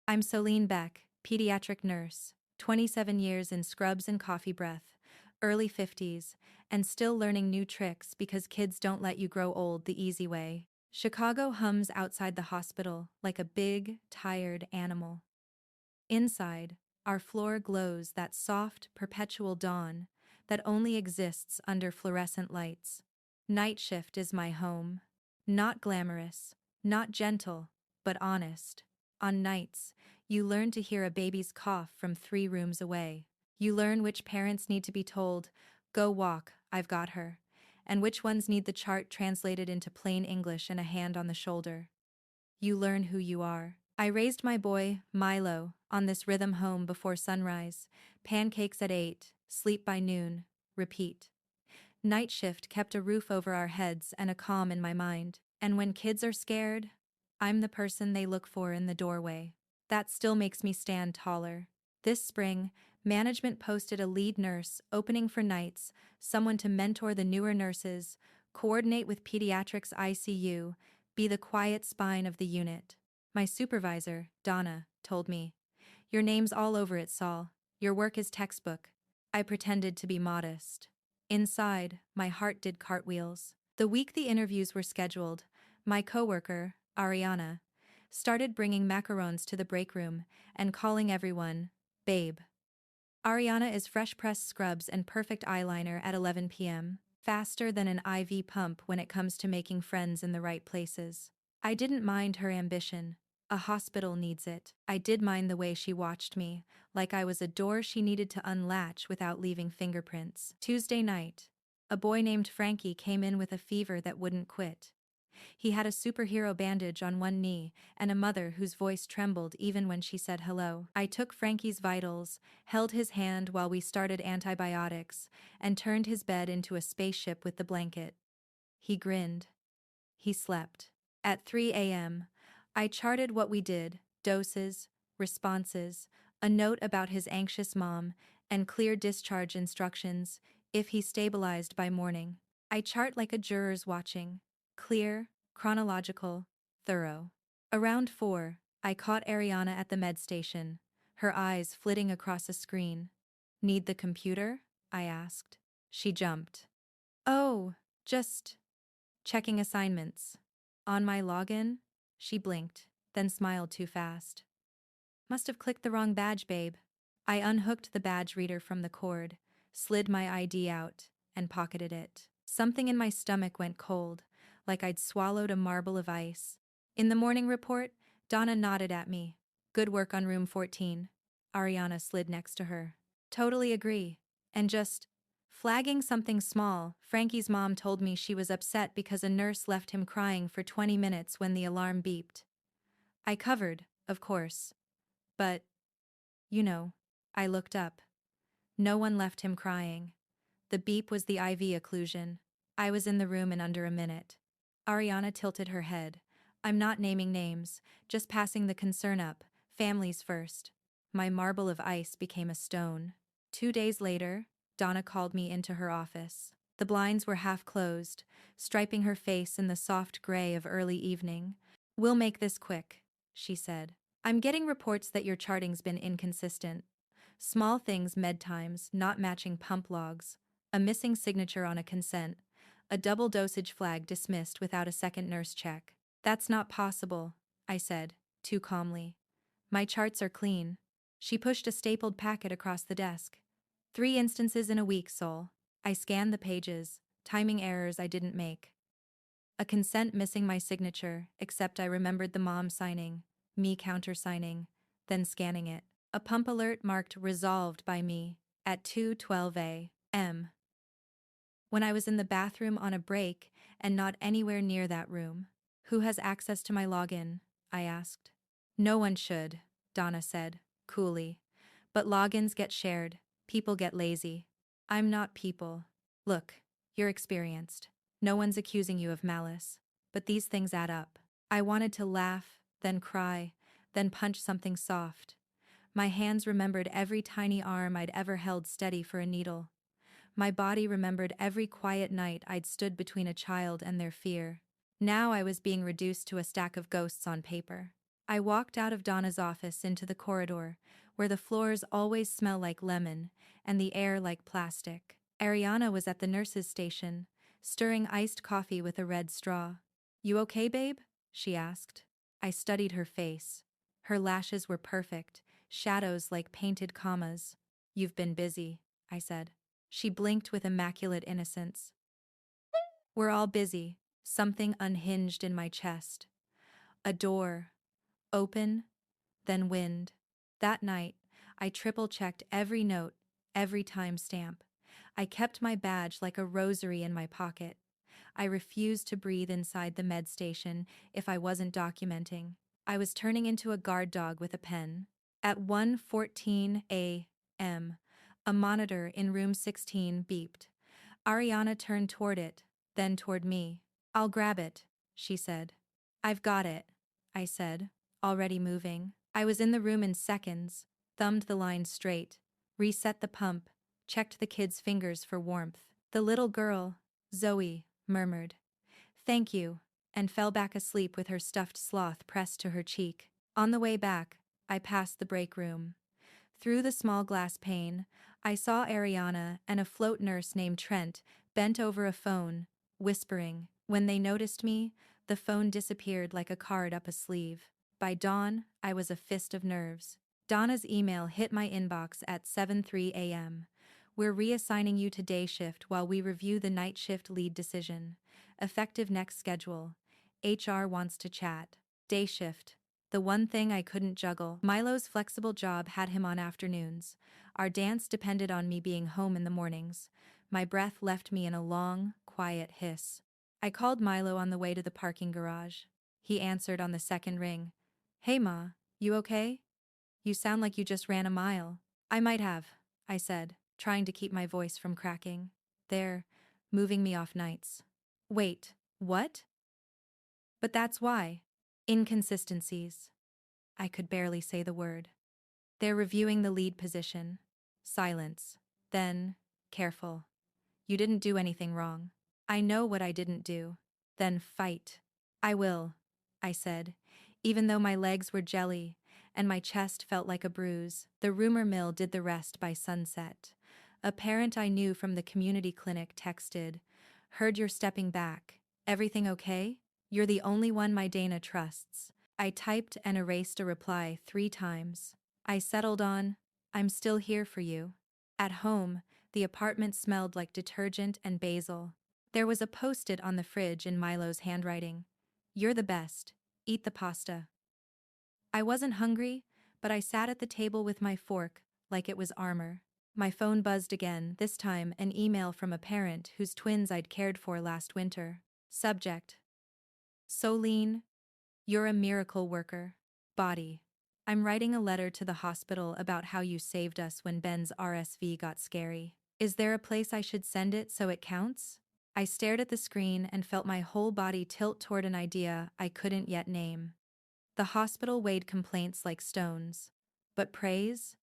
I'm Solene Beck, pediatric nurse, 27 years in scrubs and coffee breath, early 50s, and still learning new tricks because kids don't let you grow old the easy way. Chicago hums outside the hospital like a big, tired animal. Inside, our floor glows that soft, perpetual dawn that only exists under fluorescent lights. Night shift is my home. Not glamorous, not gentle, but honest. On nights, you learn to hear a baby's cough from 3 rooms away. You learn which parents need to be told, "Go walk, I've got her," and which ones need the chart translated into plain English and a hand on the shoulder. You learn who you are. I raised my boy, Milo, on this rhythm: home before sunrise, pancakes at 8, sleep by noon, repeat. Night shift kept a roof over our heads and a calm in my mind. And when kids are scared, I'm the person they look for in the doorway. That still makes me stand taller. This spring, management posted a lead nurse opening for nights, someone to mentor the newer nurses, coordinate with pediatrics ICU, be the quiet spine of the unit. My supervisor, Donna, told me, "Your name's all over it, Saul. Your work is textbook." I pretended to be modest. Inside, my heart did cartwheels. The week the interviews were scheduled, my coworker, Ariana, started bringing macarons to the break room and calling everyone, "babe." Ariana is fresh-pressed scrubs and perfect eyeliner at 11 p.m., faster than an IV pump when it comes to making friends in the right places. I didn't mind her ambition. A hospital needs it. I did mind the way she watched me, like I was a door she needed to unlatch without leaving fingerprints. Tuesday night, a boy named Frankie came in with a fever that wouldn't quit. He had a superhero bandage on one knee and a mother whose voice trembled even when she said hello. I took Frankie's vitals, held his hand while we started antibiotics, and turned his bed into a spaceship with the blanket. He grinned. He slept. At 3 a.m., I charted what we did: doses, responses, a note about his anxious mom, and clear discharge instructions if he stabilized by morning. I chart like a juror's watching. Clear, chronological, thorough. Around 4, I caught Ariana at the med station, her eyes flitting across a screen. "Need the computer?" I asked. She jumped. "Oh, just checking assignments." "On my login?" She blinked, then smiled too fast. "Must have clicked the wrong badge, babe." I unhooked the badge reader from the cord, slid my ID out, and pocketed it. Something in my stomach went cold, like I'd swallowed a marble of ice. In the morning report, Donna nodded at me. "Good work on room 14. Ariana slid next to her. "Totally agree." And just flagging something small, Frankie's mom told me she was upset because a nurse left him crying for 20 minutes when the alarm beeped. I covered, of course. But, you know, I looked up. No one left him crying. The beep was the IV occlusion. I was in the room in under a minute. Ariana tilted her head. "I'm not naming names, just passing the concern up. Families first." My marble of ice became a stone. 2 days later, Donna called me into her office. The blinds were half closed, striping her face in the soft gray of early evening. "We'll make this quick," she said. "I'm getting reports that your charting's been inconsistent. Small things: med times not matching pump logs, a missing signature on a consent, a double dosage flag dismissed without a second nurse check." "That's not possible," I said, too calmly. "My charts are clean." She pushed a stapled packet across the desk. 3 instances in a week, Sol." I scanned the pages, timing errors I didn't make. A consent missing my signature, except I remembered the mom signing, me countersigning, then scanning it. A pump alert marked "resolved" by me at 2:12 a.m. when I was in the bathroom on a break and not anywhere near that room. "Who has access to my login?" I asked. "No one should," Donna said, coolly. "But logins get shared. People get lazy." "I'm not people. Look, you're experienced. No one's accusing you of malice. But these things add up." I wanted to laugh, then cry, then punch something soft. My hands remembered every tiny arm I'd ever held steady for a needle. My body remembered every quiet night I'd stood between a child and their fear. Now I was being reduced to a stack of ghosts on paper. I walked out of Donna's office into the corridor, where the floors always smell like lemon and the air like plastic. Ariana was at the nurse's station, stirring iced coffee with a red straw. "You okay, babe?" she asked. I studied her face. Her lashes were perfect, shadows like painted commas. "You've been busy," I said. She blinked with immaculate innocence. "We're all busy." Something unhinged in my chest. A door. Open, then wind. That night, I triple-checked every note, every timestamp. I kept my badge like a rosary in my pocket. I refused to breathe inside the med station if I wasn't documenting. I was turning into a guard dog with a pen. At 1:14 a.m., a monitor in room 16 beeped. Ariana turned toward it, then toward me. "I'll grab it," she said. "I've got it," I said, already moving. I was in the room in seconds, thumbed the line straight, reset the pump, checked the kid's fingers for warmth. The little girl, Zoe, murmured, "Thank you," and fell back asleep with her stuffed sloth pressed to her cheek. On the way back, I passed the break room. Through the small glass pane, I saw Ariana and a float nurse named Trent bent over a phone, whispering. When they noticed me, the phone disappeared like a card up a sleeve. By dawn, I was a fist of nerves. Donna's email hit my inbox at 7:03 a.m. "We're reassigning you to day shift while we review the night shift lead decision. Effective next schedule. HR wants to chat." Day shift. The one thing I couldn't juggle. Milo's flexible job had him on afternoons. Our dance depended on me being home in the mornings. My breath left me in a long, quiet hiss. I called Milo on the way to the parking garage. He answered on the second ring. "Hey Ma, you okay? You sound like you just ran a mile." "I might have," I said, trying to keep my voice from cracking. "They're moving me off nights." "Wait, what?" "But that's why." Inconsistencies. I could barely say the word. "They're reviewing the lead position." Silence. Then, "Careful. You didn't do anything wrong." "I know what I didn't do." "Then fight." "I will," I said, even though my legs were jelly and my chest felt like a bruise. The rumor mill did the rest by sunset. A parent I knew from the community clinic texted, "Heard you're stepping back. Everything okay? You're the only one my Dana trusts." I typed and erased a reply 3 times. I settled on, "I'm still here for you." At home, the apartment smelled like detergent and basil. There was a post-it on the fridge in Milo's handwriting. "You're the best. Eat the pasta." I wasn't hungry, but I sat at the table with my fork, like it was armor. My phone buzzed again, this time an email from a parent whose twins I'd cared for last winter. Subject: Solene, you're a miracle worker. Body: I'm writing a letter to the hospital about how you saved us when Ben's RSV got scary. Is there a place I should send it so it counts? I stared at the screen and felt my whole body tilt toward an idea I couldn't yet name. The hospital weighed complaints like stones. But praise?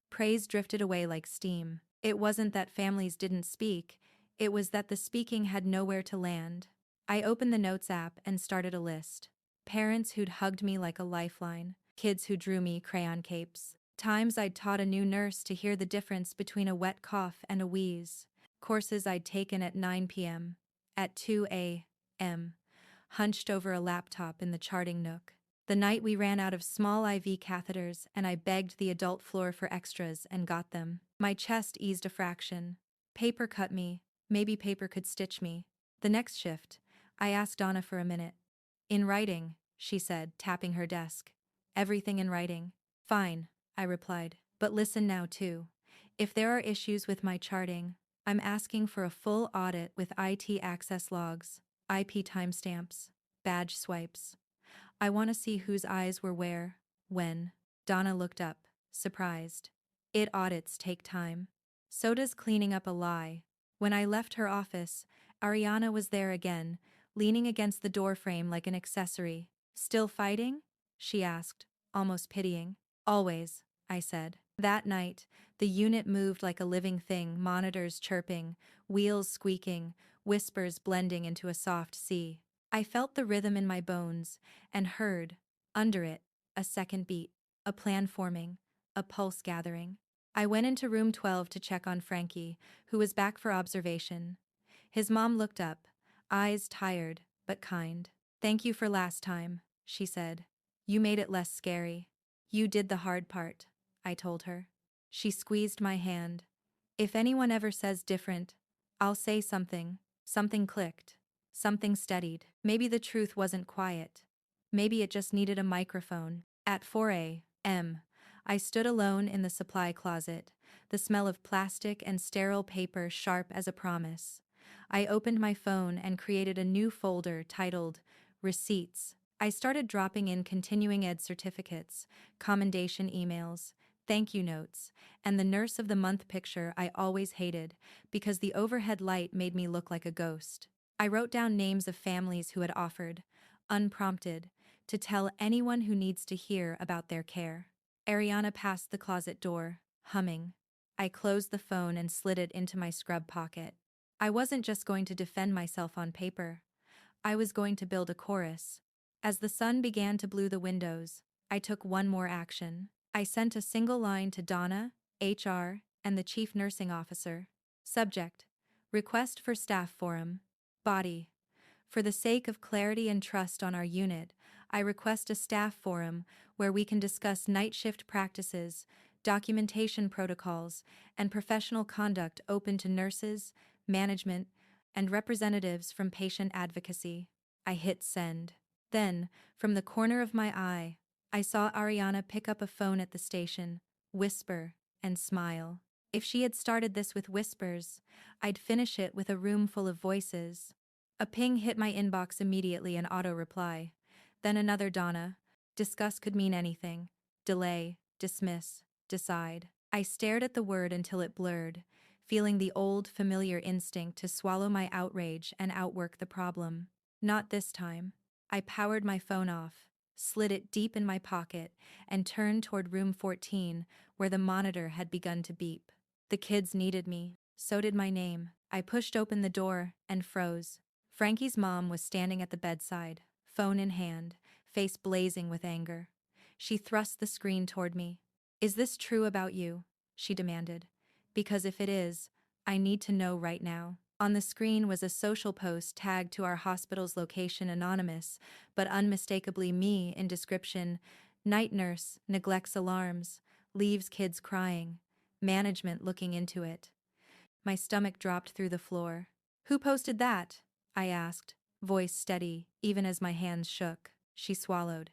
Praise drifted away like steam. It wasn't that families didn't speak, it was that the speaking had nowhere to land. I opened the Notes app and started a list. Parents who'd hugged me like a lifeline, kids who drew me crayon capes, times I'd taught a new nurse to hear the difference between a wet cough and a wheeze, courses I'd taken at 9 p.m., at 2 a.m., hunched over a laptop in the charting nook. The night we ran out of small IV catheters and I begged the adult floor for extras and got them. My chest eased a fraction. Paper cut me, maybe paper could stitch me. The next shift, I asked Donna for a minute. "In writing," she said, tapping her desk. "Everything in writing." "Fine," I replied, "but listen now too. If there are issues with my charting, I'm asking for a full audit with IT access logs, IP timestamps, badge swipes. I want to see whose eyes were where, when." Donna looked up, surprised. "It audits take time. So does cleaning up a lie." When I left her office, Ariana was there again, leaning against the doorframe like an accessory. "Still fighting?" she asked, almost pitying. "Always," I said. That night, the unit moved like a living thing, monitors chirping, wheels squeaking, whispers blending into a soft sea. I felt the rhythm in my bones, and heard, under it, a second beat, a plan forming, a pulse gathering. I went into room 12 to check on Frankie, who was back for observation. His mom looked up, eyes tired, but kind. "Thank you for last time," she said. "You made it less scary." "You did the hard part," I told her. She squeezed my hand. "If anyone ever says different, I'll say something." Something clicked. Something steadied. Maybe the truth wasn't quiet. Maybe it just needed a microphone. At 4 a.m., I stood alone in the supply closet, the smell of plastic and sterile paper sharp as a promise. I opened my phone and created a new folder titled Receipts. I started dropping in continuing ed certificates, commendation emails, thank you notes, and the nurse of the month picture I always hated because the overhead light made me look like a ghost. I wrote down names of families who had offered, unprompted, to tell anyone who needs to hear about their care. Ariana passed the closet door, humming. I closed the phone and slid it into my scrub pocket. I wasn't just going to defend myself on paper. I was going to build a chorus. As the sun began to blue the windows, I took one more action. I sent a single line to Donna, HR, and the chief nursing officer. Subject: Request for staff forum. Body: For the sake of clarity and trust on our unit, I request a staff forum where we can discuss night shift practices, documentation protocols, and professional conduct open to nurses, management, and representatives from patient advocacy. I hit send. Then, from the corner of my eye, I saw Ariana pick up a phone at the station, whisper, and smile. If she had started this with whispers, I'd finish it with a room full of voices. A ping hit my inbox immediately, an auto-reply. Then another Donna. Discuss could mean anything. Delay, dismiss, decide. I stared at the word until it blurred, feeling the old, familiar instinct to swallow my outrage and outwork the problem. Not this time. I powered my phone off, slid it deep in my pocket, and turned toward room 14, where the monitor had begun to beep. The kids needed me. So did my name. I pushed open the door and froze. Frankie's mom was standing at the bedside, phone in hand, face blazing with anger. She thrust the screen toward me. "Is this true about you?" she demanded. "Because if it is, I need to know right now." On the screen was a social post tagged to our hospital's location, anonymous, but unmistakably me in description: "Night nurse neglects alarms, leaves kids crying. Management looking into it." My stomach dropped through the floor. "Who posted that?" I asked, voice steady, even as my hands shook. She swallowed.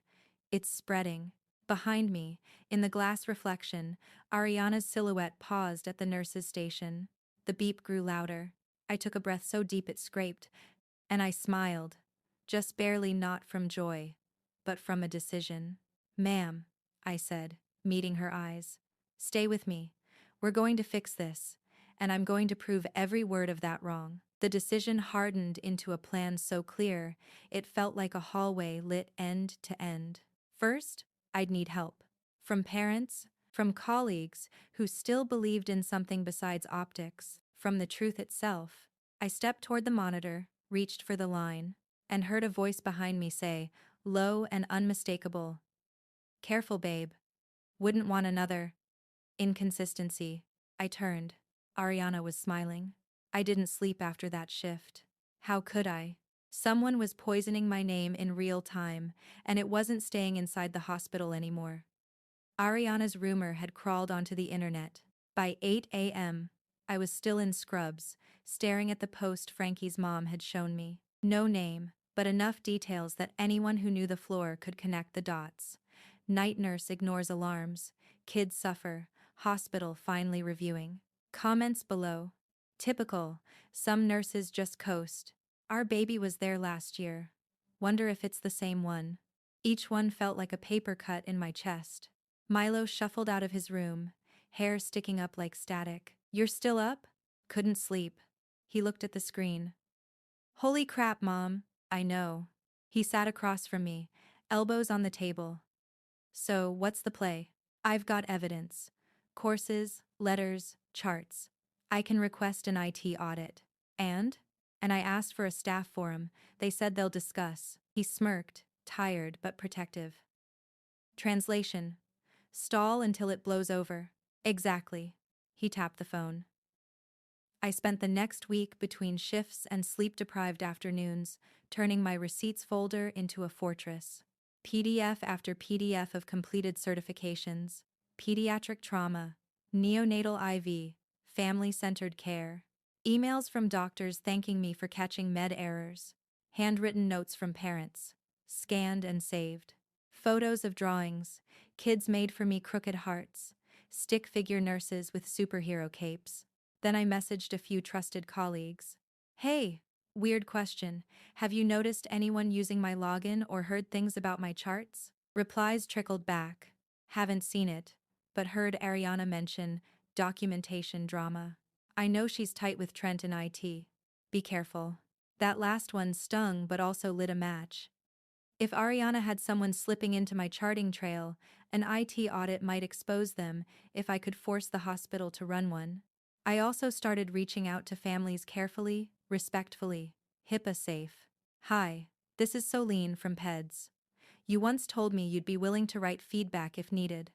"It's spreading." Behind me, in the glass reflection, Ariana's silhouette paused at the nurse's station. The beep grew louder. I took a breath so deep it scraped, and I smiled. Just barely, not from joy, but from a decision. "Ma'am," I said, meeting her eyes. "Stay with me. We're going to fix this, and I'm going to prove every word of that wrong." The decision hardened into a plan so clear, it felt like a hallway lit end to end. First, I'd need help. From parents, from colleagues who still believed in something besides optics, from the truth itself. I stepped toward the monitor, reached for the line, and heard a voice behind me say, low and unmistakable, "Careful, babe. Wouldn't want another inconsistency." I turned. Ariana was smiling. I didn't sleep after that shift. How could I? Someone was poisoning my name in real time, and it wasn't staying inside the hospital anymore. Ariana's rumor had crawled onto the internet. By 8 a.m., I was still in scrubs, staring at the post Frankie's mom had shown me. No name, but enough details that anyone who knew the floor could connect the dots. Night nurse ignores alarms. Kids suffer. Hospital finally reviewing. Comments below. Typical. Some nurses just coast. Our baby was there last year. Wonder if it's the same one. Each one felt like a paper cut in my chest. Milo shuffled out of his room, hair sticking up like static. "You're still up?" "Couldn't sleep." He looked at the screen. "Holy crap, Mom." "I know." He sat across from me, elbows on the table. "So, what's the play?" "I've got evidence. Courses, letters, charts. I can request an IT audit. And? And I asked for a staff forum. They said they'll discuss." He smirked, tired but protective. Translation. Stall until it blows over. Exactly. He tapped the phone. I spent the next week between shifts and sleep-deprived afternoons, turning my receipts folder into a fortress. PDF after PDF of completed certifications, pediatric trauma, neonatal IV, family-centered care, emails from doctors thanking me for catching med errors, handwritten notes from parents, scanned and saved, photos of drawings, kids made for me crooked hearts, stick figure nurses with superhero capes. Then I messaged a few trusted colleagues. Hey, weird question. Have you noticed anyone using my login or heard things about my charts? Replies trickled back. Haven't seen it, but heard Ariana mention documentation drama. I know she's tight with Trent in IT. Be careful. That last one stung but also lit a match. If Ariana had someone slipping into my charting trail, an IT audit might expose them if I could force the hospital to run one. I also started reaching out to families carefully, respectfully, HIPAA safe. Hi, this is Solene from PEDS. You once told me you'd be willing to write feedback if needed.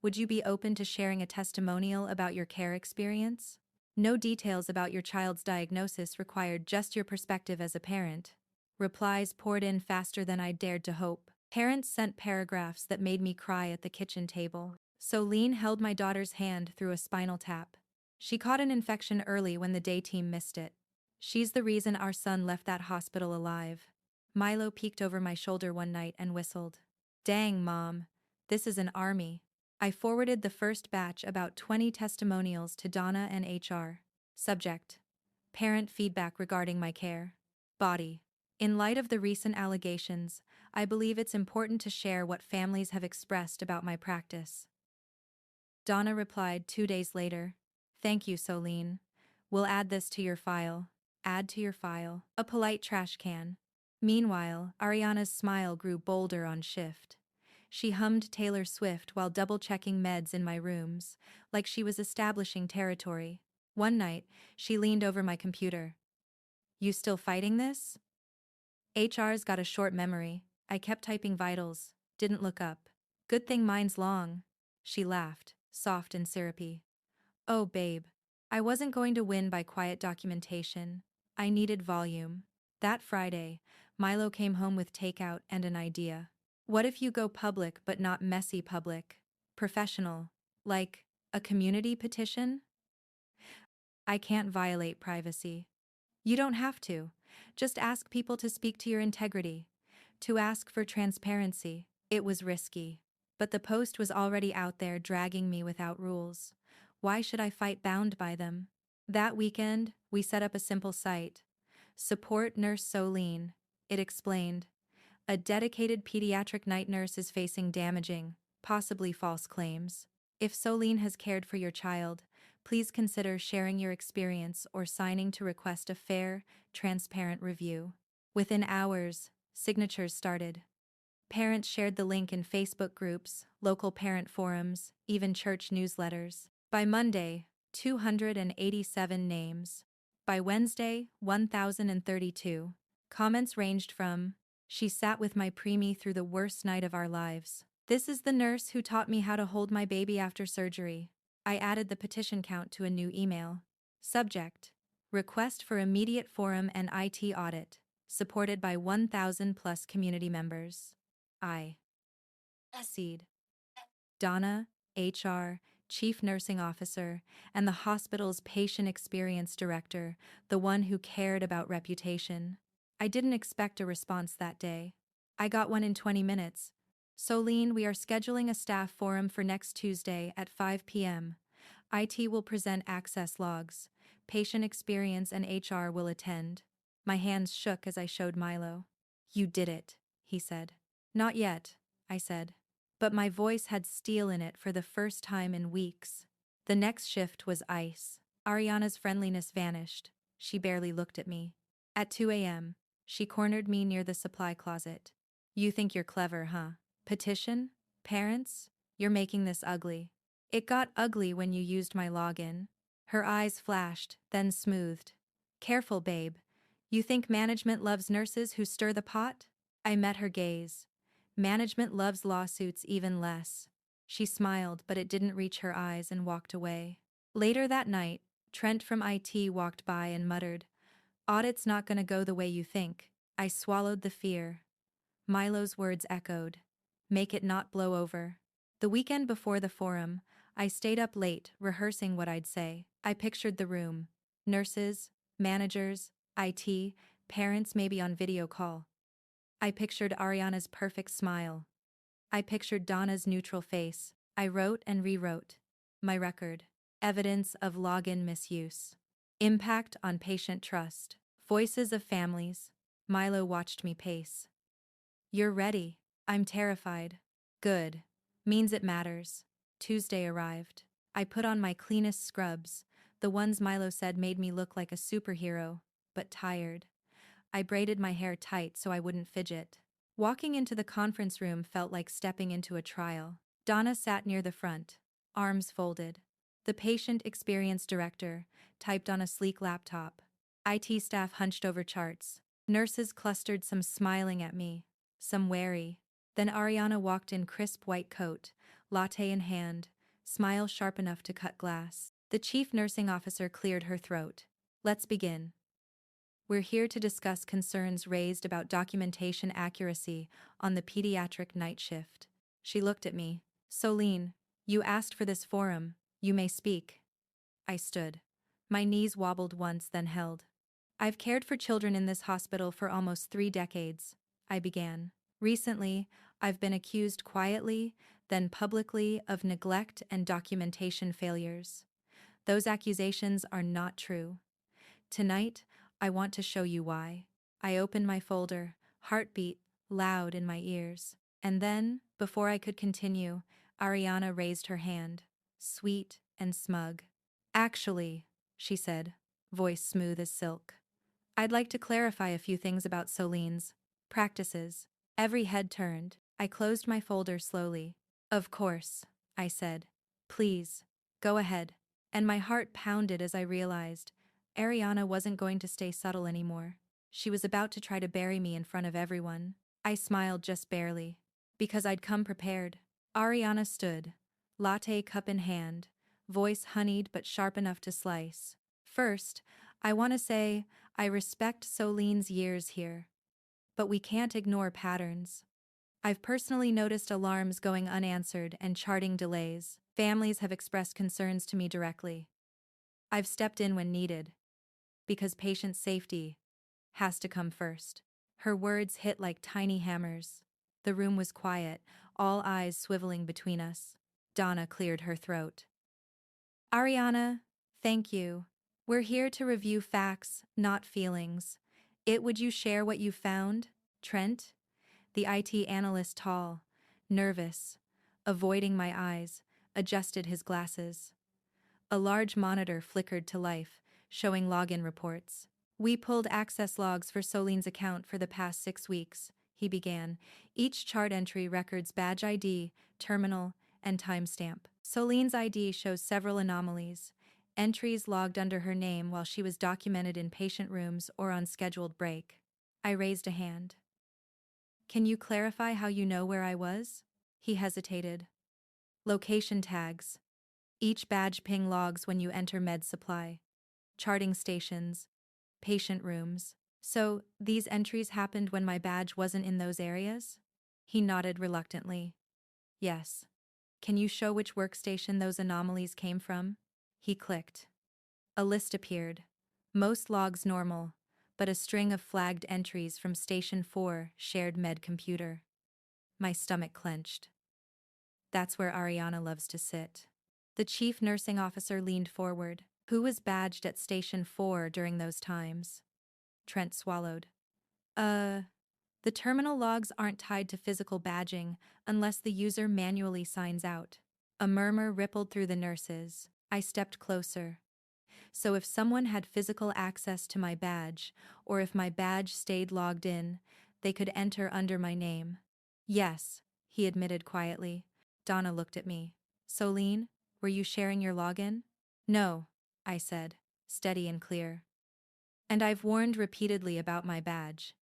Would you be open to sharing a testimonial about your care experience? No details about your child's diagnosis required, just your perspective as a parent. Replies poured in faster than I dared to hope. Parents sent paragraphs that made me cry at the kitchen table. Solene held my daughter's hand through a spinal tap. She caught an infection early when the day team missed it. She's the reason our son left that hospital alive. Milo peeked over my shoulder one night and whistled. Dang, Mom. This is an army. I forwarded the first batch, about 20 testimonials, to Donna and HR. Subject. Parent feedback regarding my care. Body. In light of the recent allegations, I believe it's important to share what families have expressed about my practice. Donna replied 2 days later. Thank you, Solene. We'll add this to your file. Add to your file. A polite trash can. Meanwhile, Ariana's smile grew bolder on shift. She hummed Taylor Swift while double-checking meds in my rooms, like she was establishing territory. One night, she leaned over my computer. You still fighting this? HR's got a short memory. I kept typing vitals, didn't look up. Good thing mine's long. She laughed, soft and syrupy. Oh, babe. I wasn't going to win by quiet documentation. I needed volume. That Friday, Milo came home with takeout and an idea. What if you go public but not messy public? Professional. Like a community petition? I can't violate privacy. You don't have to. Just ask people to speak to your integrity. To ask for transparency. It was risky. But the post was already out there dragging me without rules. Why should I fight bound by them? That weekend, we set up a simple site. Support Nurse Solene, it explained. A dedicated pediatric night nurse is facing damaging, possibly false claims. If Solene has cared for your child, please consider sharing your experience or signing to request a fair, transparent review. Within hours, signatures started. Parents shared the link in Facebook groups, local parent forums, even church newsletters. By Monday, 287 names. By Wednesday, 1,032. Comments ranged from, "She sat with my preemie through the worst night of our lives. This is the nurse who taught me how to hold my baby after surgery." I added the petition count to a new email. Subject. Request for immediate forum and IT audit, supported by 1,000 plus community members. I. Seed. Donna, HR, Chief Nursing Officer, and the hospital's Patient Experience Director, the one who cared about reputation. I didn't expect a response that day. I got one in 20 minutes. Solene, we are scheduling a staff forum for next Tuesday at 5 p.m. IT will present access logs. Patient Experience and HR will attend. My hands shook as I showed Milo. You did it, he said. Not yet, I said. But my voice had steel in it for the first time in weeks. The next shift was ice. Ariana's friendliness vanished. She barely looked at me. At 2 a.m., she cornered me near the supply closet. You think you're clever, huh? Petition? Parents? You're making this ugly. It got ugly when you used my login. Her eyes flashed, then smoothed. Careful, babe. You think management loves nurses who stir the pot? I met her gaze. Management loves lawsuits even less. She smiled, but it didn't reach her eyes and walked away. Later that night, Trent from IT walked by and muttered, "Audit's not gonna go the way you think." I swallowed the fear. Milo's words echoed. "Make it not blow over." The weekend before the forum, I stayed up late, rehearsing what I'd say. I pictured the room. Nurses, managers, IT, parents maybe on video call. I pictured Ariana's perfect smile. I pictured Donna's neutral face. I wrote and rewrote. My record. Evidence of login misuse. Impact on patient trust. Voices of families. Milo watched me pace. "You're ready." "I'm terrified." "Good. Means it matters." Tuesday arrived. I put on my cleanest scrubs, the ones Milo said made me look like a superhero, but tired. I braided my hair tight so I wouldn't fidget. Walking into the conference room felt like stepping into a trial. Donna sat near the front, arms folded. The patient experience director typed on a sleek laptop. IT staff hunched over charts. Nurses clustered, some smiling at me, some wary. Then Ariana walked in, crisp white coat, latte in hand, smile sharp enough to cut glass. The chief nursing officer cleared her throat. "Let's begin. We're here to discuss concerns raised about documentation accuracy on the pediatric night shift." She looked at me. "Solene, you asked for this forum. You may speak." I stood. My knees wobbled once, then held. "I've cared for children in this hospital for almost 3 decades. I began. "Recently, I've been accused quietly, then publicly, of neglect and documentation failures. Those accusations are not true. Tonight, I want to show you why." I opened my folder, heartbeat loud in my ears. And then, before I could continue, Ariana raised her hand, sweet and smug. "Actually," she said, voice smooth as silk, "I'd like to clarify a few things about Solene's practices." Every head turned. I closed my folder slowly. "Of course," I said. "Please, go ahead." And my heart pounded as I realized Ariana wasn't going to stay subtle anymore. She was about to try to bury me in front of everyone. I smiled just barely, because I'd come prepared. Ariana stood, latte cup in hand, voice honeyed but sharp enough to slice. "First, I want to say I respect Solene's years here. But we can't ignore patterns. I've personally noticed alarms going unanswered and charting delays. Families have expressed concerns to me directly. I've stepped in when needed, because patient safety has to come first." Her words hit like tiny hammers. The room was quiet, all eyes swiveling between us. Donna cleared her throat. "Ariana, thank you. We're here to review facts, not feelings. Would you share what you found?" Trent, the IT analyst, tall, nervous, avoiding my eyes, adjusted his glasses. A large monitor flickered to life, showing login reports. "We pulled access logs for Solene's account for the past 6 weeks," he began. "Each chart entry records badge ID, terminal, and timestamp. Solene's ID shows several anomalies. Entries logged under her name while she was documented in patient rooms or on scheduled break." I raised a hand. "Can you clarify how you know where I was?" He hesitated. "Location tags. Each badge ping logs when you enter med supply. Charting stations. Patient rooms. So, these entries happened when my badge wasn't in those areas?" He nodded reluctantly. "Yes. Can you show which workstation those anomalies came from?" He clicked. A list appeared. Most logs normal, but a string of flagged entries from Station 4, shared med computer. My stomach clenched. That's where Ariana loves to sit. The chief nursing officer leaned forward. "Who was badged at Station 4 during those times?" Trent swallowed. The terminal logs aren't tied to physical badging unless the user manually signs out." A murmur rippled through the nurses. I stepped closer. "So if someone had physical access to my badge, or if my badge stayed logged in, they could enter under my name?" "Yes," he admitted quietly. Donna looked at me. "Solene, were you sharing your login?" "No," I said, steady and clear. "And I've warned repeatedly about my badge.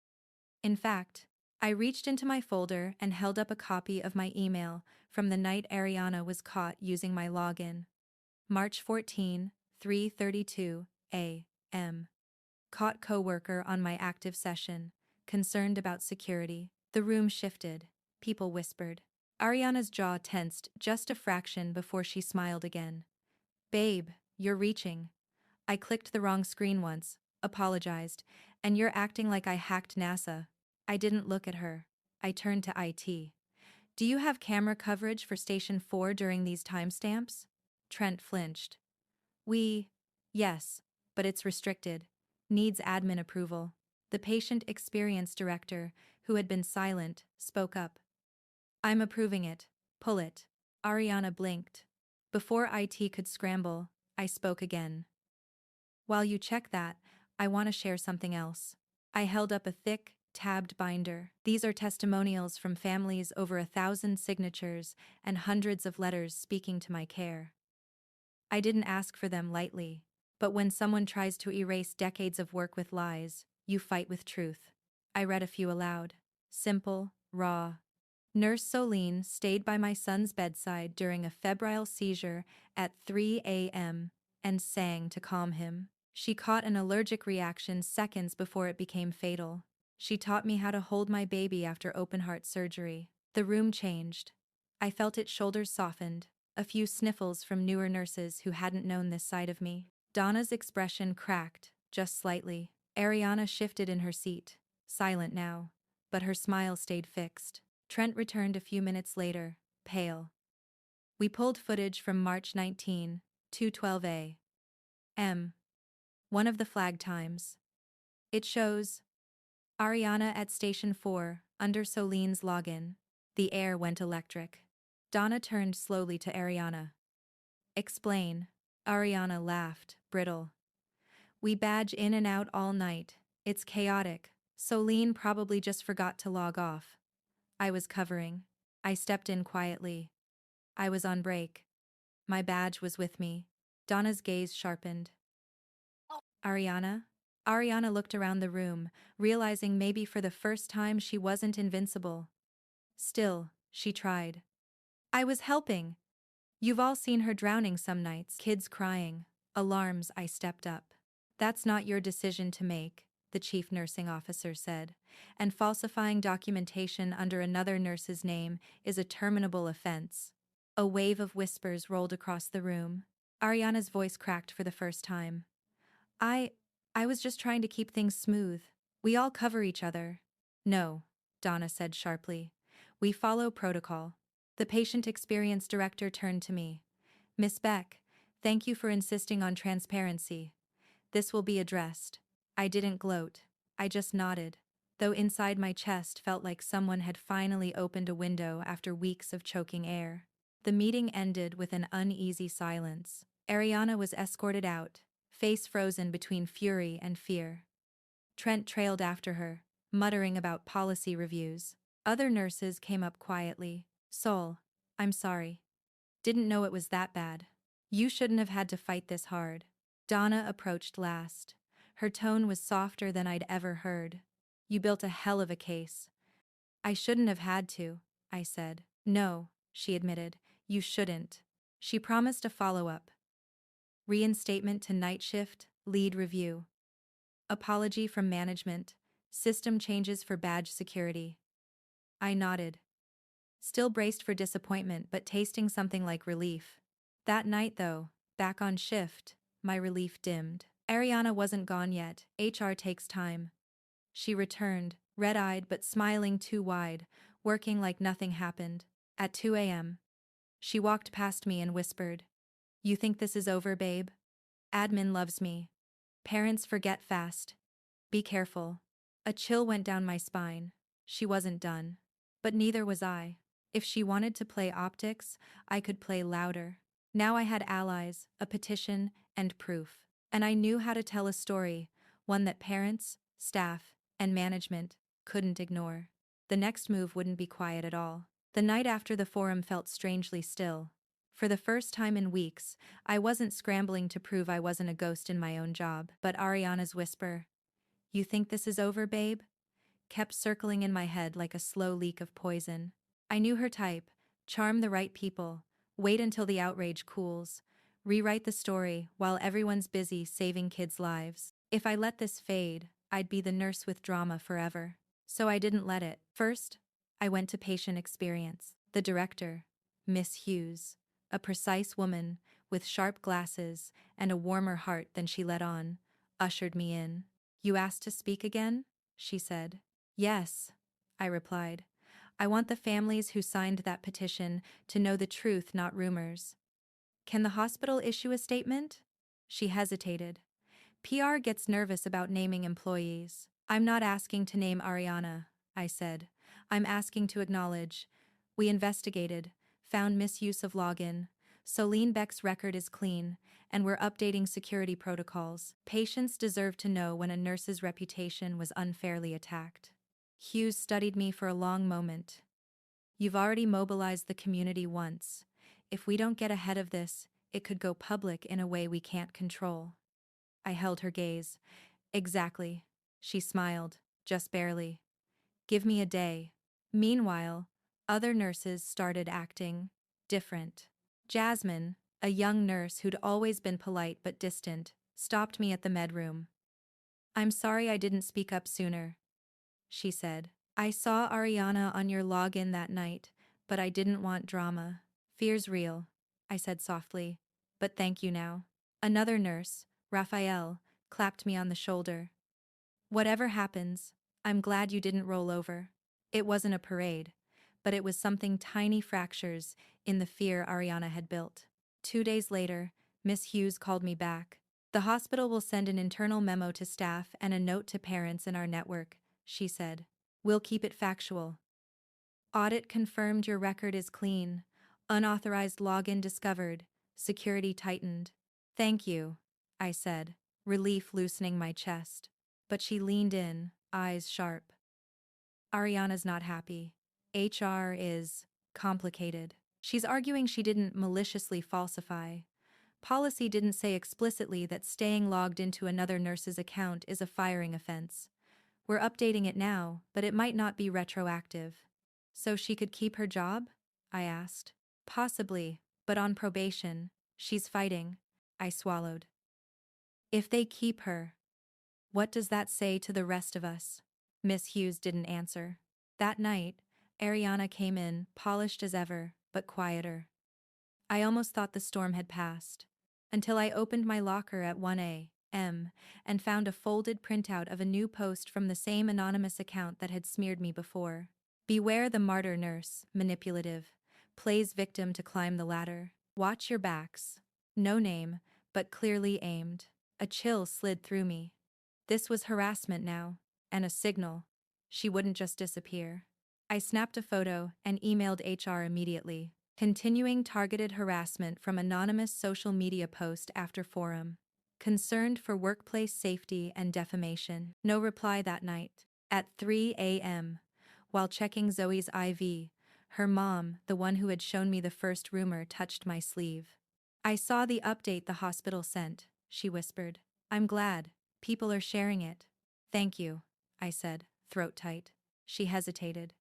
In fact, I reached into my folder and held up a copy of my email from the night Ariana was caught using my login. March 14, 3:32 a.m. Caught coworker on my active session, concerned about security. The room shifted. People whispered. Ariana's jaw tensed just a fraction before she smiled again. Babe, you're reaching. I clicked the wrong screen once, apologized, and you're acting like I hacked NASA. I didn't look at her. I turned to IT. Do you have camera coverage for Station 4 during these timestamps? Trent flinched. Yes, but it's restricted. Needs admin approval. The patient experience director, who had been silent, spoke up. I'm approving it. Pull it. Ariana blinked. Before IT could scramble, I spoke again. While you check that, I want to share something else. I held up a thick, tabbed binder. These are testimonials from families, over 1,000 signatures, and hundreds of letters speaking to my care. I didn't ask for them lightly, but when someone tries to erase decades of work with lies, you fight with truth. I read a few aloud. Simple, raw. Nurse Solene stayed by my son's bedside during a febrile seizure at 3 a.m. and sang to calm him. She caught an allergic reaction seconds before it became fatal. She taught me how to hold my baby after open-heart surgery. The room changed. I felt its shoulders softened, a few sniffles from newer nurses who hadn't known this side of me. Donna's expression cracked, just slightly. Ariana shifted in her seat, silent now, but her smile stayed fixed. Trent returned a few minutes later, pale. We pulled footage from March 19, 2:12 a.m. One of the flag times. It shows Ariana at Station 4, under Solene's login. The air went electric. Donna turned slowly to Ariana. Explain. Ariana laughed, brittle. We badge in and out all night. It's chaotic. Solene probably just forgot to log off. I was covering. I stepped in quietly. I was on break. My badge was with me. Donna's gaze sharpened. Ariana? Ariana looked around the room, realizing maybe for the first time she wasn't invincible. Still, she tried. I was helping. You've all seen her drowning some nights, kids crying, alarms. I stepped up. That's not your decision to make, the chief nursing officer said, and falsifying documentation under another nurse's name is a terminable offense. A wave of whispers rolled across the room. Ariana's voice cracked for the first time. I was just trying to keep things smooth. We all cover each other. No, Donna said sharply. We follow protocol. The patient experience director turned to me. Miss Beck, thank you for insisting on transparency. This will be addressed. I didn't gloat. I just nodded, though inside my chest felt like someone had finally opened a window after weeks of choking air. The meeting ended with an uneasy silence. Ariana was escorted out, face frozen between fury and fear. Trent trailed after her, muttering about policy reviews. Other nurses came up quietly. Sol, I'm sorry. Didn't know it was that bad. You shouldn't have had to fight this hard. Donna approached last. Her tone was softer than I'd ever heard. You built a hell of a case. I shouldn't have had to, I said. No, she admitted. You shouldn't. She promised a follow-up. Reinstatement to night shift, lead review. Apology from management, system changes for badge security. I nodded. Still braced for disappointment but tasting something like relief. That night though, back on shift, my relief dimmed. Ariana wasn't gone yet. HR takes time. She returned, red-eyed but smiling too wide, working like nothing happened. At 2 a.m. She walked past me and whispered, You think this is over, babe? Admin loves me. Parents forget fast. Be careful. A chill went down my spine. She wasn't done. But neither was I. If she wanted to play optics, I could play louder. Now I had allies, a petition, and proof. And I knew how to tell a story, one that parents, staff, and management couldn't ignore. The next move wouldn't be quiet at all. The night after the forum felt strangely still. For the first time in weeks, I wasn't scrambling to prove I wasn't a ghost in my own job. But Ariana's whisper, You think this is over, babe? kept circling in my head like a slow leak of poison. I knew her type: charm the right people, wait until the outrage cools, rewrite the story while everyone's busy saving kids' lives. If I let this fade, I'd be the nurse with drama forever. So I didn't let it. First, I went to patient experience. The director, Miss Hughes, a precise woman with sharp glasses and a warmer heart than she let on, ushered me in. "You asked to speak again?" she said. "Yes," I replied. "I want the families who signed that petition to know the truth, not rumors." "Can the hospital issue a statement?" She hesitated. "PR gets nervous about naming employees." "I'm not asking to name Ariana," I said. "I'm asking to acknowledge. We investigated, found misuse of login. Solene Beck's record is clean, and we're updating security protocols. Patients deserve to know when a nurse's reputation was unfairly attacked." Hughes studied me for a long moment. "You've already mobilized the community once. If we don't get ahead of this, it could go public in a way we can't control." I held her gaze. "Exactly." She smiled, just barely. "Give me a day." Meanwhile, other nurses started acting different. Jasmine, a young nurse who'd always been polite but distant, stopped me at the med room. "I'm sorry I didn't speak up sooner," she said. "I saw Ariana on your login that night, but I didn't want drama." "Fear's real," I said softly. "But thank you now." Another nurse, Raphael, clapped me on the shoulder. "Whatever happens, I'm glad you didn't roll over." It wasn't a parade, but it was something: tiny fractures in the fear Ariana had built. 2 days later, Miss Hughes called me back. "The hospital will send an internal memo to staff and a note to parents in our network," she said. "We'll keep it factual. Audit confirmed your record is clean. Unauthorized login discovered. Security tightened." "Thank you," I said, relief loosening my chest. But she leaned in, eyes sharp. "Ariana's not happy. HR is complicated. She's arguing she didn't maliciously falsify. Policy didn't say explicitly that staying logged into another nurse's account is a firing offense. We're updating it now, but it might not be retroactive." "So she could keep her job?" I asked. "Possibly, but on probation. She's fighting." I swallowed. "If they keep her, what does that say to the rest of us?" Miss Hughes didn't answer. That night, Ariana came in, polished as ever, but quieter. I almost thought the storm had passed, until I opened my locker at 1 a.m. and found a folded printout of a new post from the same anonymous account that had smeared me before. "Beware the martyr nurse, manipulative, plays victim to climb the ladder. Watch your backs." No name, but clearly aimed. A chill slid through me. This was harassment now, and a signal. She wouldn't just disappear. I snapped a photo and emailed HR immediately. "Continuing targeted harassment from anonymous social media post after forum. Concerned for workplace safety and defamation." No reply that night. At 3 a.m., while checking Zoe's IV, her mom, the one who had shown me the first rumor, touched my sleeve. "I saw the update the hospital sent," she whispered. "I'm glad. People are sharing it." "Thank you," I said, throat tight. She hesitated.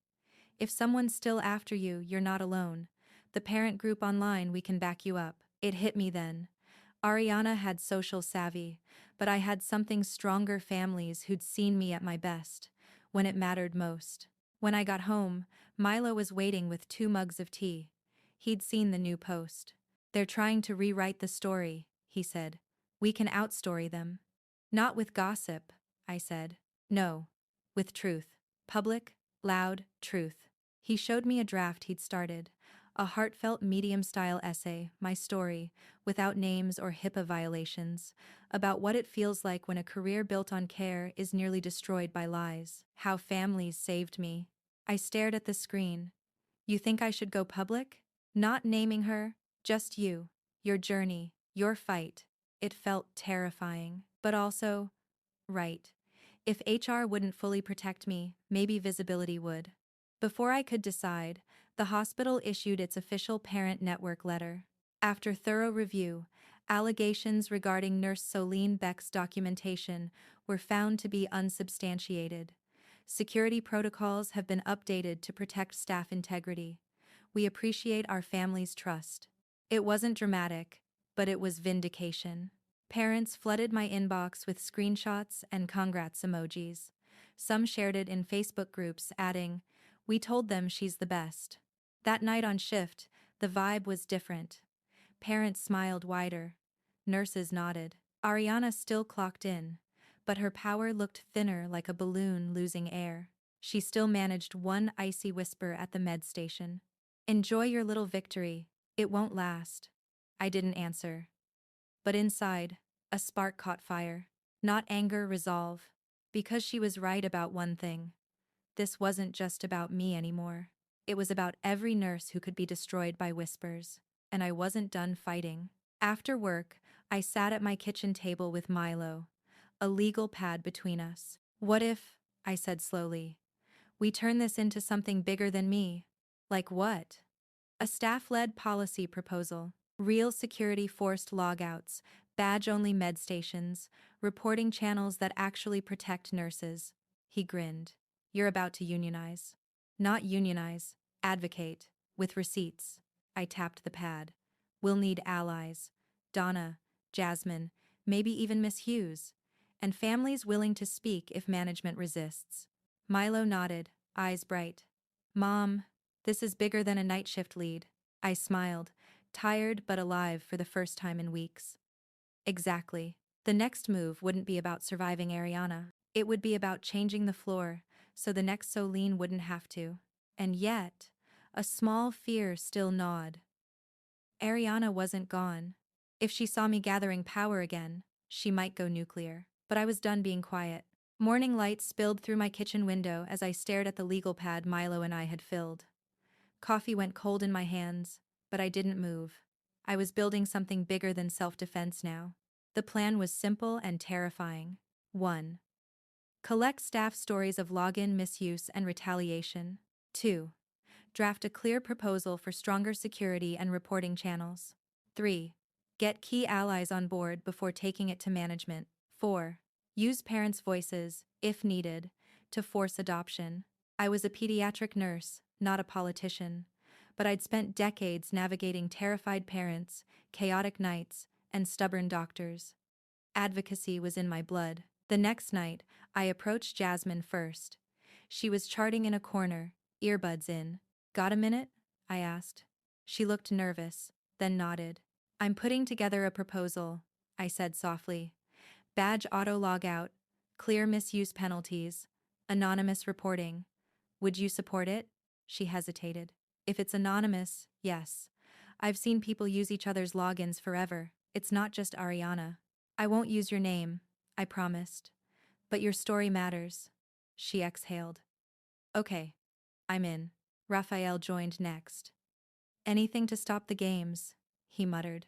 "If someone's still after you, you're not alone. The parent group online, we can back you up." It hit me then. Ariana had social savvy, but I had something stronger: families who'd seen me at my best, when it mattered most. When I got home, Milo was waiting with 2 mugs of tea. He'd seen the new post. "They're trying to rewrite the story," he said. "We can outstory them." "Not with gossip," I said. "No. With truth. Public, loud truth." He showed me a draft he'd started, a heartfelt medium-style essay, my story, without names or HIPAA violations, about what it feels like when a career built on care is nearly destroyed by lies. How families saved me. I stared at the screen. "You think I should go public?" "Not naming her, just you, your journey, your fight." It felt terrifying, but also right. If HR wouldn't fully protect me, maybe visibility would. Before I could decide, the hospital issued its official parent network letter. After thorough review, allegations regarding nurse Solene Beck's documentation were found to be unsubstantiated. Security protocols have been updated to protect staff integrity. We appreciate our family's trust. It wasn't dramatic, but it was vindication. Parents flooded my inbox with screenshots and congrats emojis. Some shared it in Facebook groups, adding, "We told them she's the best." That night on shift, the vibe was different. Parents smiled wider. Nurses nodded. Ariana still clocked in, but her power looked thinner, like a balloon losing air. She still managed one icy whisper at the med station. "Enjoy your little victory. It won't last." I didn't answer. But inside, a spark caught fire. Not anger, resolve. Because she was right about one thing. This wasn't just about me anymore. It was about every nurse who could be destroyed by whispers. And I wasn't done fighting. After work, I sat at my kitchen table with Milo, a legal pad between us. "What if," I said slowly, "we turn this into something bigger than me?" "Like what?" "A staff-led policy proposal. Real security forced logouts, badge-only med stations, reporting channels that actually protect nurses." He grinned. "You're about to unionize." "Not unionize, advocate, with receipts." I tapped the pad. "We'll need allies. Donna, Jasmine, maybe even Miss Hughes. And families willing to speak if management resists." Milo nodded, eyes bright. "Mom, this is bigger than a night shift lead." I smiled, tired but alive for the first time in weeks. Exactly. The next move wouldn't be about surviving Ariana. It would be about changing the floor, so the next Solene wouldn't have to. And yet, a small fear still gnawed. Ariana wasn't gone. If she saw me gathering power again, she might go nuclear. But I was done being quiet. Morning light spilled through my kitchen window as I stared at the legal pad Milo and I had filled. Coffee went cold in my hands, but I didn't move. I was building something bigger than self-defense now. The plan was simple and terrifying. 1. Collect staff stories of login misuse and retaliation. 2. Draft a clear proposal for stronger security and reporting channels. 3. Get key allies on board before taking it to management. 4. Use parents' voices, if needed, to force adoption. I was a pediatric nurse, not a politician, but I'd spent decades navigating terrified parents, chaotic nights, and stubborn doctors. Advocacy was in my blood. The next night, I approached Jasmine first. She was charting in a corner, earbuds in. "Got a minute?" I asked. She looked nervous, then nodded. "I'm putting together a proposal," I said softly. "Badge auto logout, clear misuse penalties, anonymous reporting. Would you support it?" She hesitated. "If it's anonymous, yes. I've seen people use each other's logins forever. It's not just Ariana." "I won't use your name," I promised. "But your story matters." She exhaled. "Okay. I'm in." Raphael joined next. "Anything to stop the games," he muttered.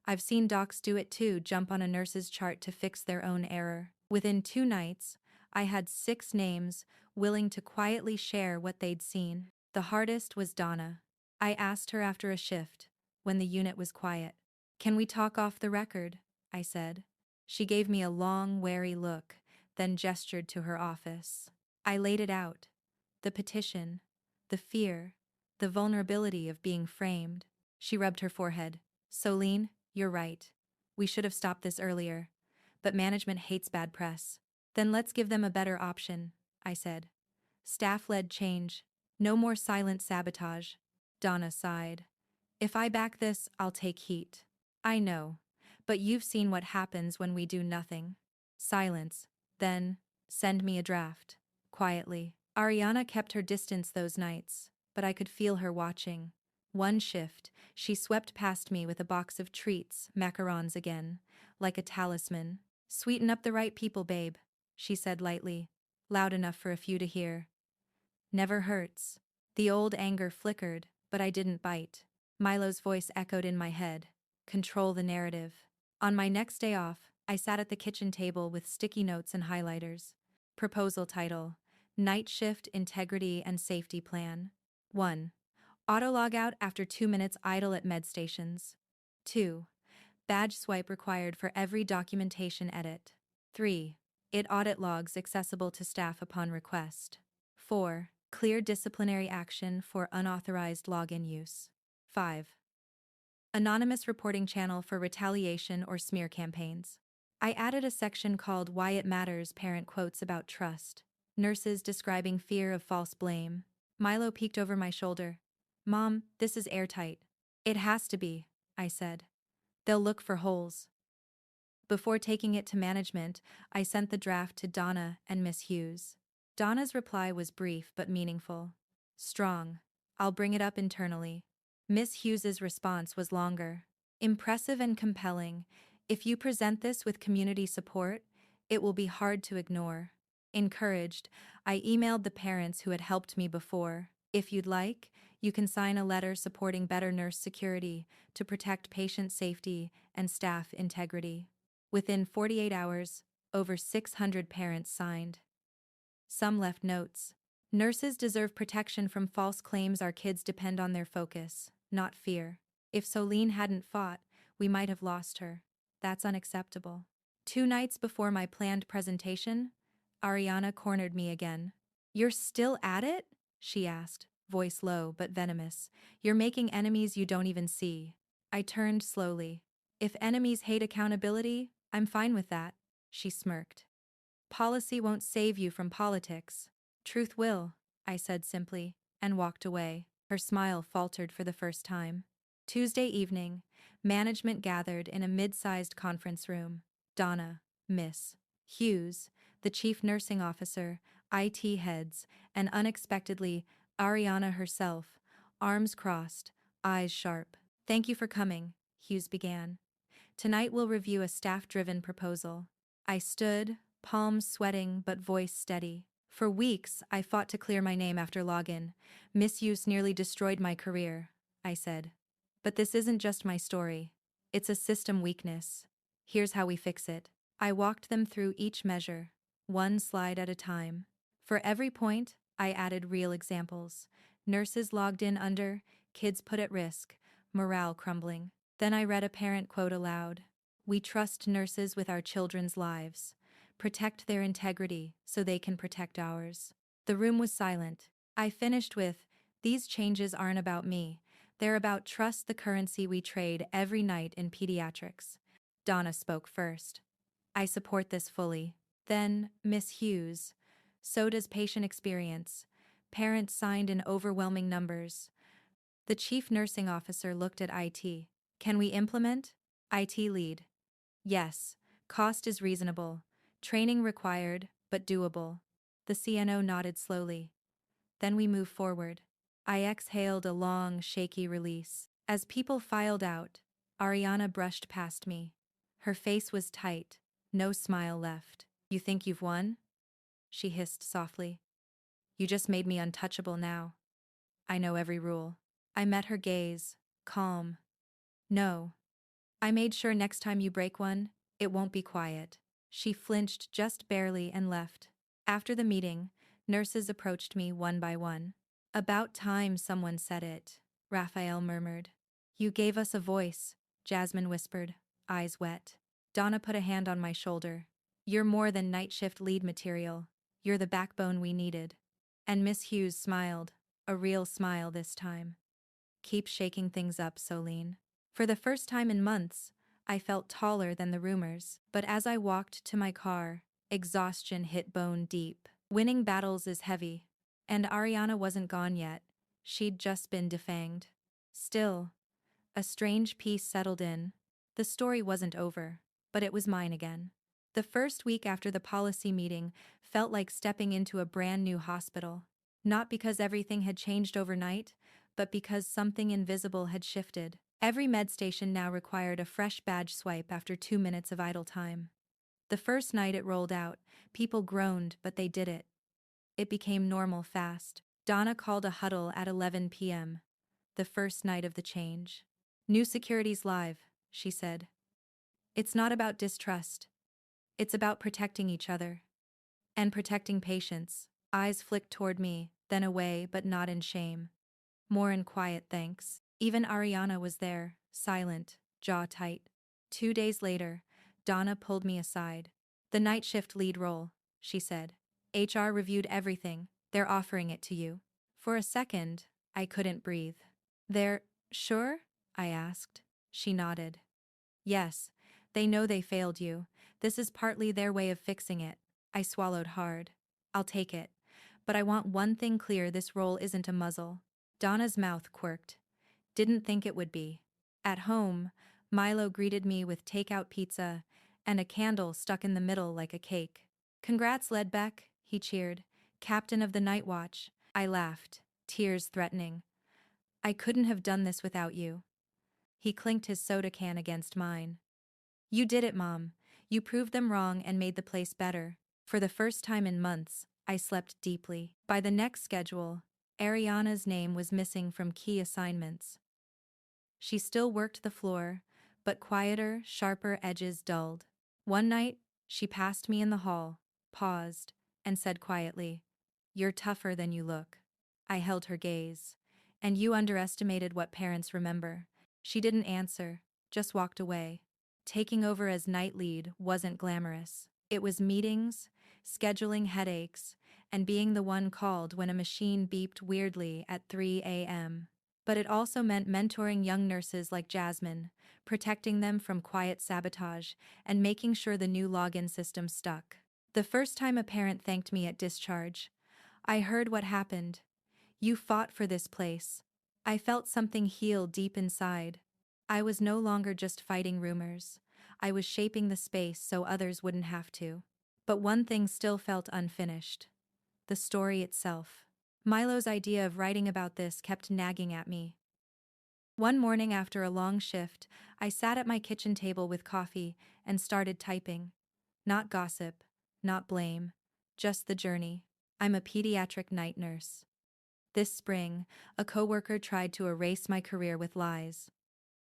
"I've seen docs do it too, jump on a nurse's chart to fix their own error." Within 2 nights, I had 6 names willing to quietly share what they'd seen. The hardest was Donna. I asked her after a shift, when the unit was quiet. "Can we talk off the record?" I said. She gave me a long, wary look, then gestured to her office. I laid it out. The petition, the fear, the vulnerability of being framed. She rubbed her forehead. "Solene, you're right. We should have stopped this earlier. But management hates bad press." "Then let's give them a better option," I said. "Staff-led change. No more silent sabotage." Donna sighed. "If I back this, I'll take heat." "I know. But you've seen what happens when we do nothing." Silence. Then, "Send me a draft." Quietly. Ariana kept her distance those nights, but I could feel her watching. One shift, she swept past me with a box of treats, macarons again, like a talisman. "Sweeten up the right people, babe," she said lightly, loud enough for a few to hear. "Never hurts." The old anger flickered, but I didn't bite. Milo's voice echoed in my head. "Control the narrative." On my next day off, I sat at the kitchen table with sticky notes and highlighters. Proposal title: Night Shift Integrity and Safety Plan. 1. Auto logout after 2 minutes idle at med stations. 2. Badge swipe required for every documentation edit. 3. Audit logs accessible to staff upon request. 4. Clear disciplinary action for unauthorized login use. 5. Anonymous reporting channel for retaliation or smear campaigns. I added a section called Why It Matters parent quotes about trust. Nurses describing fear of false blame. Milo peeked over my shoulder. Mom, this is airtight. It has to be, I said. They'll look for holes. Before taking it to management, I sent the draft to Donna and Miss Hughes. Donna's reply was brief but meaningful. Strong. I'll bring it up internally. Miss Hughes's response was longer. Impressive and compelling. If you present this with community support, it will be hard to ignore. Encouraged, I emailed the parents who had helped me before. If you'd like, you can sign a letter supporting better nurse security to protect patient safety and staff integrity. Within 48 hours, over 600 parents signed. Some left notes. Nurses deserve protection from false claims. Our kids depend on their focus, not fear. If Solene hadn't fought, we might have lost her. That's unacceptable. 2 nights before my planned presentation, Ariana cornered me again. You're still at it? She asked, voice low but venomous. You're making enemies you don't even see. I turned slowly. If enemies hate accountability, I'm fine with that, she smirked. Policy won't save you from politics. Truth will, I said simply, and walked away. Her smile faltered for the first time. Tuesday evening, management gathered in a mid-sized conference room. Donna, Miss Hughes, the chief nursing officer, IT heads, and unexpectedly, Ariana herself, arms crossed, eyes sharp. Thank you for coming, Hughes began. Tonight we'll review a staff-driven proposal. I stood, palms sweating but voice steady. For weeks, I fought to clear my name after login. Misuse nearly destroyed my career, I said. But this isn't just my story. It's a system weakness. Here's how we fix it. I walked them through each measure, one slide at a time. For every point, I added real examples. Nurses logged in under, kids put at risk, morale crumbling. Then I read a parent quote aloud. We trust nurses with our children's lives. Protect their integrity so they can protect ours. The room was silent. I finished with, these changes aren't about me. They're about trust, the currency we trade every night in pediatrics. Donna spoke first. I support this fully. Then, Miss Hughes. So does patient experience. Parents signed in overwhelming numbers. The chief nursing officer looked at IT. Can we implement? IT lead. Yes. Cost is reasonable. Training required, but doable. The CNO nodded slowly. Then we move forward. I exhaled a long, shaky release. As people filed out, Ariana brushed past me. Her face was tight, no smile left. You think you've won? She hissed softly. You just made me untouchable now. I know every rule. I met her gaze, calm. No. I made sure next time you break one, it won't be quiet. She flinched just barely and left. After the meeting, nurses approached me one by one. About time someone said it, Raphael murmured. You gave us a voice, Jasmine whispered, eyes wet. Donna put a hand on my shoulder. You're more than night shift lead material. You're the backbone we needed. And Miss Hughes smiled, a real smile this time. Keep shaking things up, Solene. For the first time in months, I felt taller than the rumors, but as I walked to my car, exhaustion hit bone deep. Winning battles is heavy, and Ariana wasn't gone yet. She'd just been defanged. Still, a strange peace settled in. The story wasn't over, but it was mine again. The first week after the policy meeting felt like stepping into a brand new hospital. Not because everything had changed overnight, but because something invisible had shifted. Every med station now required a fresh badge swipe after 2 minutes of idle time. The first night it rolled out, people groaned, but they did it. It became normal fast. Donna called a huddle at 11 p.m., the first night of the change. New security's live, she said. It's not about distrust. It's about protecting each other. And protecting patients. Eyes flicked toward me, then away, but not in shame. More in quiet thanks. Even Ariana was there, silent, jaw tight. 2 days later, Donna pulled me aside. The night shift lead role, she said. HR reviewed everything, they're offering it to you. For a second, I couldn't breathe. They're sure? I asked. She nodded. Yes, they know they failed you. This is partly their way of fixing it. I swallowed hard. I'll take it. But I want one thing clear, this role isn't a muzzle. Donna's mouth quirked. Didn't think it would be. At home, Milo greeted me with takeout pizza and a candle stuck in the middle like a cake. Congrats, Beck, he cheered. Captain of the Night Watch. I laughed, tears threatening. I couldn't have done this without you. He clinked his soda can against mine. You did it, Mom. You proved them wrong and made the place better. For the first time in months, I slept deeply. By the next schedule, Ariana's name was missing from key assignments. She still worked the floor, but quieter, sharper edges dulled. One night, she passed me in the hall, paused, and said quietly, "You're tougher than you look." I held her gaze. "And you underestimated what parents remember." She didn't answer, just walked away. Taking over as night lead wasn't glamorous. It was meetings, scheduling headaches, and being the one called when a machine beeped weirdly at 3 a.m. But it also meant mentoring young nurses like Jasmine, protecting them from quiet sabotage, and making sure the new login system stuck. The first time a parent thanked me at discharge, I heard what happened. You fought for this place. I felt something heal deep inside. I was no longer just fighting rumors. I was shaping the space so others wouldn't have to. But one thing still felt unfinished. The story itself. Milo's idea of writing about this kept nagging at me. One morning after a long shift, I sat at my kitchen table with coffee and started typing. Not gossip, not blame, just the journey. I'm a pediatric night nurse. This spring, a coworker tried to erase my career with lies.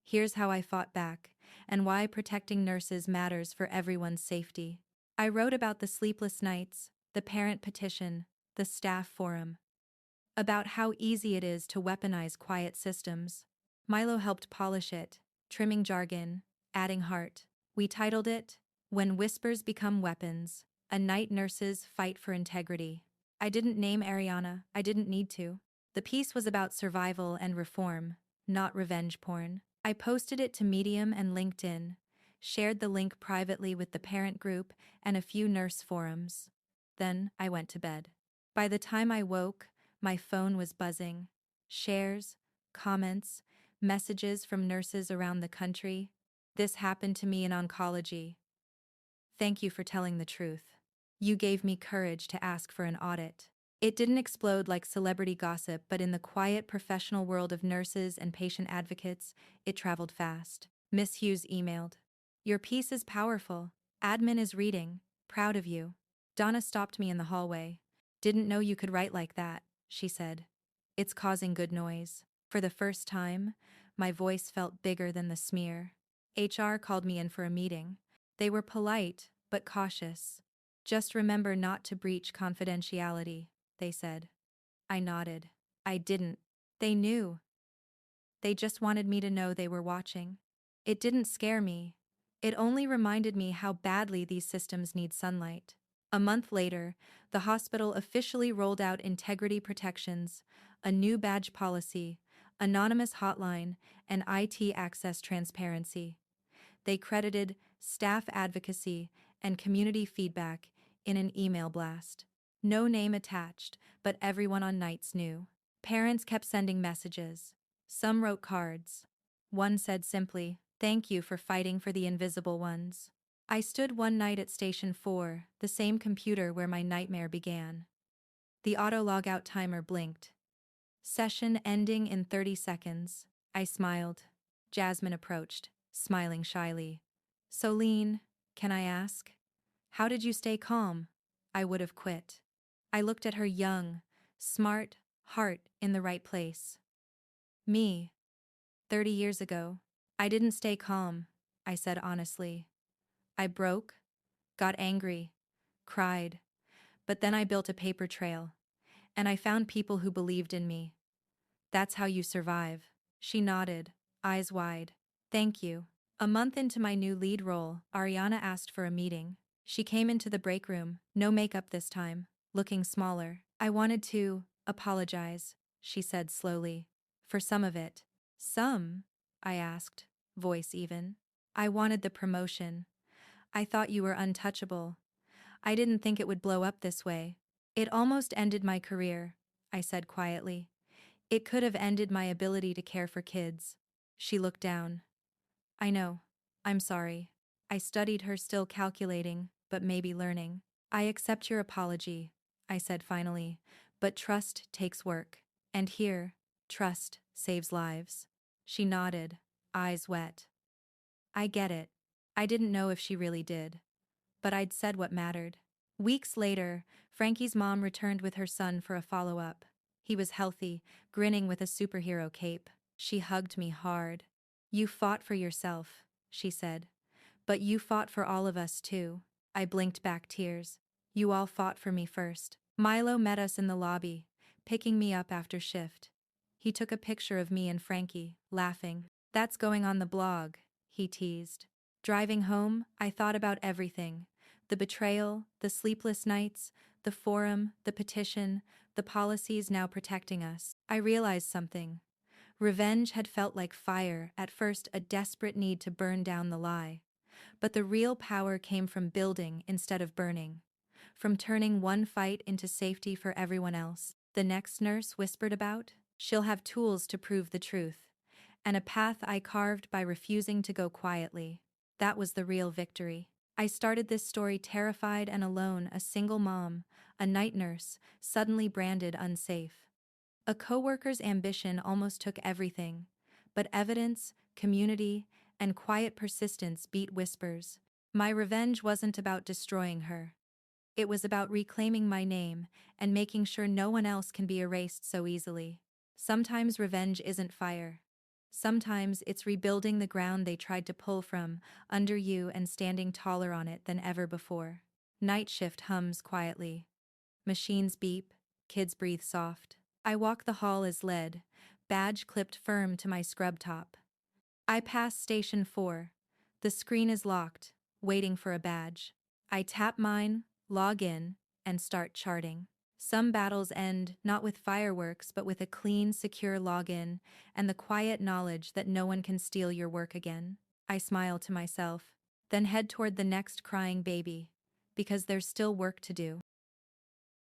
Here's how I fought back, and why protecting nurses matters for everyone's safety. I wrote about the sleepless nights, the parent petition, the staff forum. About how easy it is to weaponize quiet systems. Milo helped polish it, trimming jargon, adding heart. We titled it, "When Whispers Become Weapons, A Night Nurse's Fight for Integrity." I didn't name Ariana, I didn't need to. The piece was about survival and reform, not revenge porn. I posted it to Medium and LinkedIn, shared the link privately with the parent group and a few nurse forums. Then I went to bed. By the time I woke, my phone was buzzing. Shares, comments, messages from nurses around the country. This happened to me in oncology. Thank you for telling the truth. You gave me courage to ask for an audit. It didn't explode like celebrity gossip, but in the quiet professional world of nurses and patient advocates, it traveled fast. Miss Hughes emailed. Your piece is powerful. Admin is reading. Proud of you. Donna stopped me in the hallway. Didn't know you could write like that, she said. It's causing good noise. For the first time, my voice felt bigger than the smear. HR called me in for a meeting. They were polite, but cautious. Just remember not to breach confidentiality, they said. I nodded. I didn't. They knew. They just wanted me to know they were watching. It didn't scare me. It only reminded me how badly these systems need sunlight. A month later, the hospital officially rolled out integrity protections, a new badge policy, anonymous hotline, and IT access transparency. They credited staff advocacy and community feedback in an email blast. No name attached, but everyone on nights knew. Parents kept sending messages. Some wrote cards. One said simply, "Thank you for fighting for the invisible ones." I stood one night at Station 4, the same computer where my nightmare began. The auto logout timer blinked. Session ending in 30 seconds. I smiled. Jasmine approached, smiling shyly. "Solene, can I ask? How did you stay calm?" I would have quit. I looked at her young, smart, heart in the right place. Me. 30 years ago. I didn't stay calm, I said honestly. I broke, got angry, cried, but then I built a paper trail. And I found people who believed in me. That's how you survive. She nodded, eyes wide. Thank you. A month into my new lead role, Ariana asked for a meeting. She came into the break room, no makeup this time, looking smaller. I wanted to apologize, she said slowly. For some of it. Some? I asked, voice even. I wanted the promotion. I thought you were untouchable. I didn't think it would blow up this way. It almost ended my career, I said quietly. It could have ended my ability to care for kids. She looked down. I know. I'm sorry. I studied her, still calculating, but maybe learning. I accept your apology, I said finally, but trust takes work. And here, trust saves lives. She nodded, eyes wet. I get it. I didn't know if she really did. But I'd said what mattered. Weeks later, Frankie's mom returned with her son for a follow-up. He was healthy, grinning with a superhero cape. She hugged me hard. You fought for yourself, she said. But you fought for all of us too. I blinked back tears. You all fought for me first. Milo met us in the lobby, picking me up after shift. He took a picture of me and Frankie, laughing. That's going on the blog, he teased. Driving home, I thought about everything. The betrayal, the sleepless nights, the forum, the petition, the policies now protecting us. I realized something. Revenge had felt like fire, at first a desperate need to burn down the lie. But the real power came from building instead of burning. From turning one fight into safety for everyone else. The next nurse whispered about? She'll have tools to prove the truth. And a path I carved by refusing to go quietly. That was the real victory. I started this story terrified and alone, a single mom, a night nurse, suddenly branded unsafe. A coworker's ambition almost took everything, but evidence, community, and quiet persistence beat whispers. My revenge wasn't about destroying her. It was about reclaiming my name and making sure no one else can be erased so easily. Sometimes revenge isn't fire. Sometimes it's rebuilding the ground they tried to pull from under you and standing taller on it than ever before. Night shift hums quietly. Machines beep, kids breathe soft. I walk the hall as led, badge clipped firm to my scrub top. I pass station 4. The screen is locked, waiting for a badge. I tap mine, log in, and start charting. Some battles end not with fireworks but with a clean, secure login and the quiet knowledge that no one can steal your work again. I smile to myself, then head toward the next crying baby, because there's still work to do.